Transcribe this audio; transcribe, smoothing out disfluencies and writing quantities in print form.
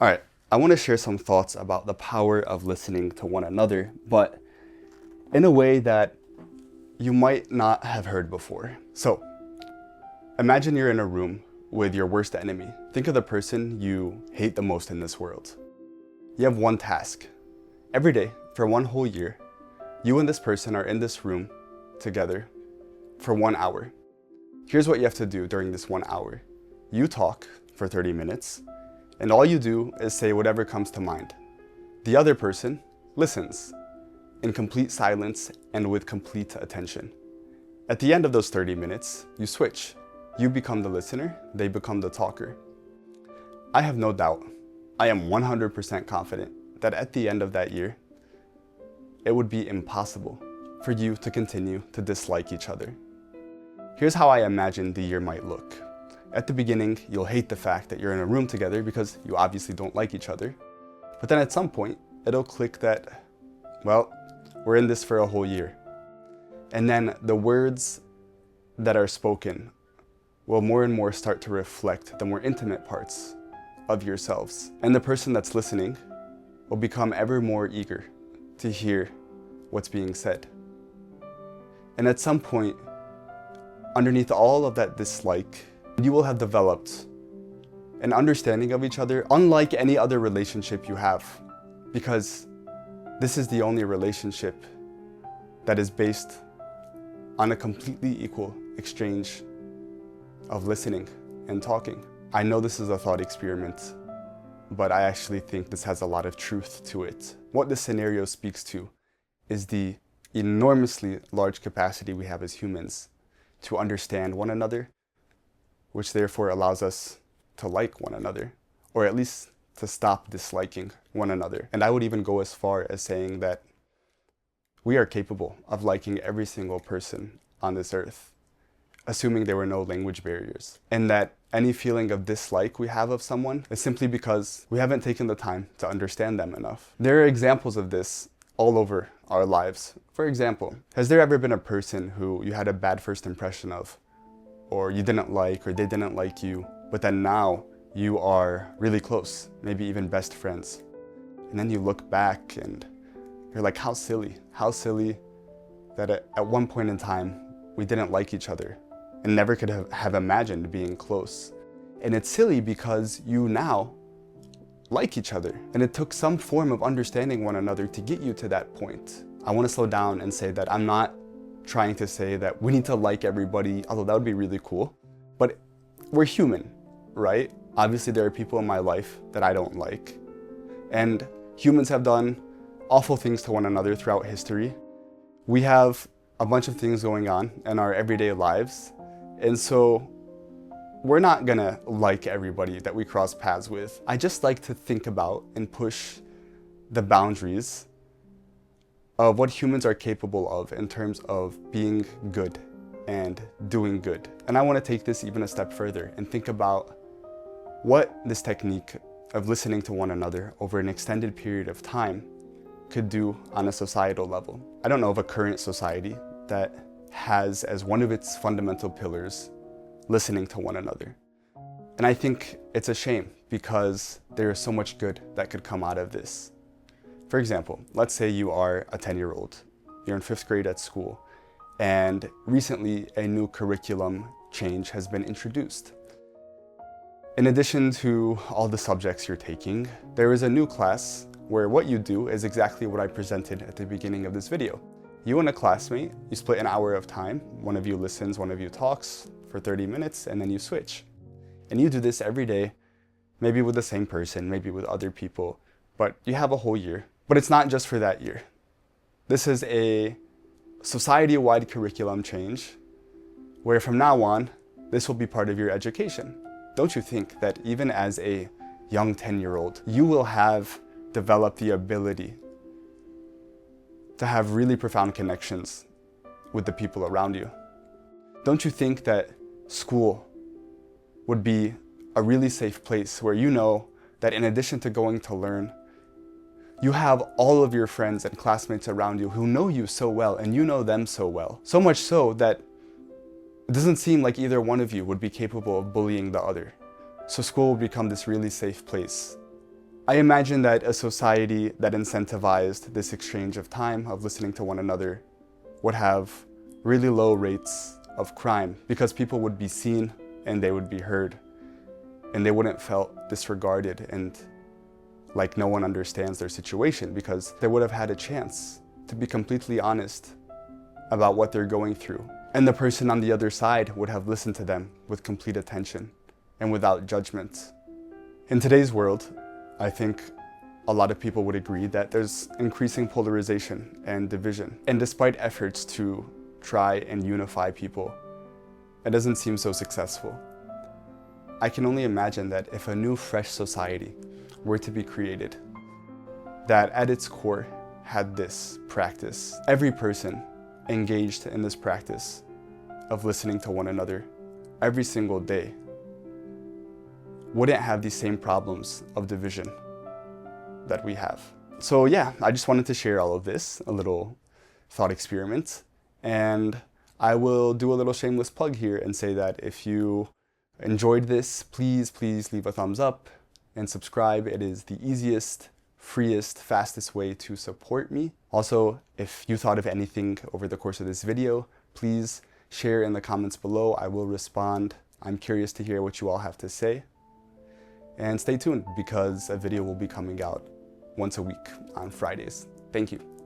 All right, I want to share some thoughts about the power of listening to one another, but in a way that you might not have heard before. So, imagine you're in a room with your worst enemy. Think of the person you hate the most in this world. You have one task. Every day, for 1 whole year, you and this person are in this room together for 1 hour. Here's what you have to do during this 1 hour. You talk for 30 minutes, and all you do is say whatever comes to mind. The other person listens in complete silence and with complete attention. At the end of those 30 minutes, you switch. You become the listener, they become the talker. I have no doubt, I am 100% confident that at the end of that year, it would be impossible for you to continue to dislike each other. Here's how I imagine the year might look. At the beginning, you'll hate the fact that you're in a room together because you obviously don't like each other. But then at some point, it'll click that, well, we're in this for a whole year. And then the words that are spoken will more and more start to reflect the more intimate parts of yourselves. And the person that's listening will become ever more eager to hear what's being said. And at some point, underneath all of that dislike, you will have developed an understanding of each other unlike any other relationship you have, because this is the only relationship that is based on a completely equal exchange of listening and talking. I know this is a thought experiment, but I actually think this has a lot of truth to it. What this scenario speaks to is the enormously large capacity we have as humans to understand one another, which therefore allows us to like one another, or at least to stop disliking one another. And I would even go as far as saying that we are capable of liking every single person on this earth, assuming there were no language barriers. And that any feeling of dislike we have of someone is simply because we haven't taken the time to understand them enough. There are examples of this all over our lives. For example, has there ever been a person who you had a bad first impression of, or you didn't like, or they didn't like you, but then now you are really close, maybe even best friends. And then you look back and you're like, how silly that at one point in time, we didn't like each other and never could have imagined being close. And it's silly because you now like each other. And it took some form of understanding one another to get you to that point. I want to slow down and say that I'm not trying to say that we need to like everybody, although that would be really cool, but we're human, right? Obviously there are people in my life that I don't like, and humans have done awful things to one another throughout history. We have a bunch of things going on in our everyday lives, and so we're not gonna like everybody that we cross paths with. I just like to think about and push the boundaries of what humans are capable of in terms of being good and doing good. And I want to take this even a step further and think about what this technique of listening to one another over an extended period of time could do on a societal level. I don't know of a current society that has as one of its fundamental pillars listening to one another. And I think it's a shame because there is so much good that could come out of this. For example, let's say you are a 10-year-old. You're in 5th grade at school, and recently a new curriculum change has been introduced. In addition to all the subjects you're taking, there is a new class where what you do is exactly what I presented at the beginning of this video. You and a classmate, you split an hour of time. One of you listens, one of you talks for 30 minutes, and then you switch. And you do this every day, maybe with the same person, maybe with other people, but you have a whole year. But it's not just for that year. This is a society-wide curriculum change where from now on, this will be part of your education. Don't you think that even as a young 10-year-old, you will have developed the ability to have really profound connections with the people around you? Don't you think that school would be a really safe place where you know that in addition to going to learn, you have all of your friends and classmates around you who know you so well and you know them so well. So much so that it doesn't seem like either one of you would be capable of bullying the other. So school will become this really safe place I imagine that a society that incentivized this exchange of time, of listening to one another, would have really low rates of crime because people would be seen and they would be heard and they wouldn't feel disregarded and like no one understands their situation because they would have had a chance to be completely honest about what they're going through. And the person on the other side would have listened to them with complete attention and without judgment. In today's world, I think a lot of people would agree that there's increasing polarization and division. And despite efforts to try and unify people, it doesn't seem so successful. I can only imagine that if a new, fresh society were to be created, that at its core had this practice, every person engaged in this practice of listening to one another every single day wouldn't have these same problems of division that we have. So yeah, I just wanted to share all of this, a little thought experiment, and I will do a little shameless plug here and say that if you enjoyed this, please leave a thumbs up and subscribe. It is the easiest, freest, fastest way to support me. Also, if you thought of anything over the course of this video, please share in the comments below. I will respond. I'm curious to hear what you all have to say. And stay tuned because a video will be coming out once a week on Fridays. Thank you.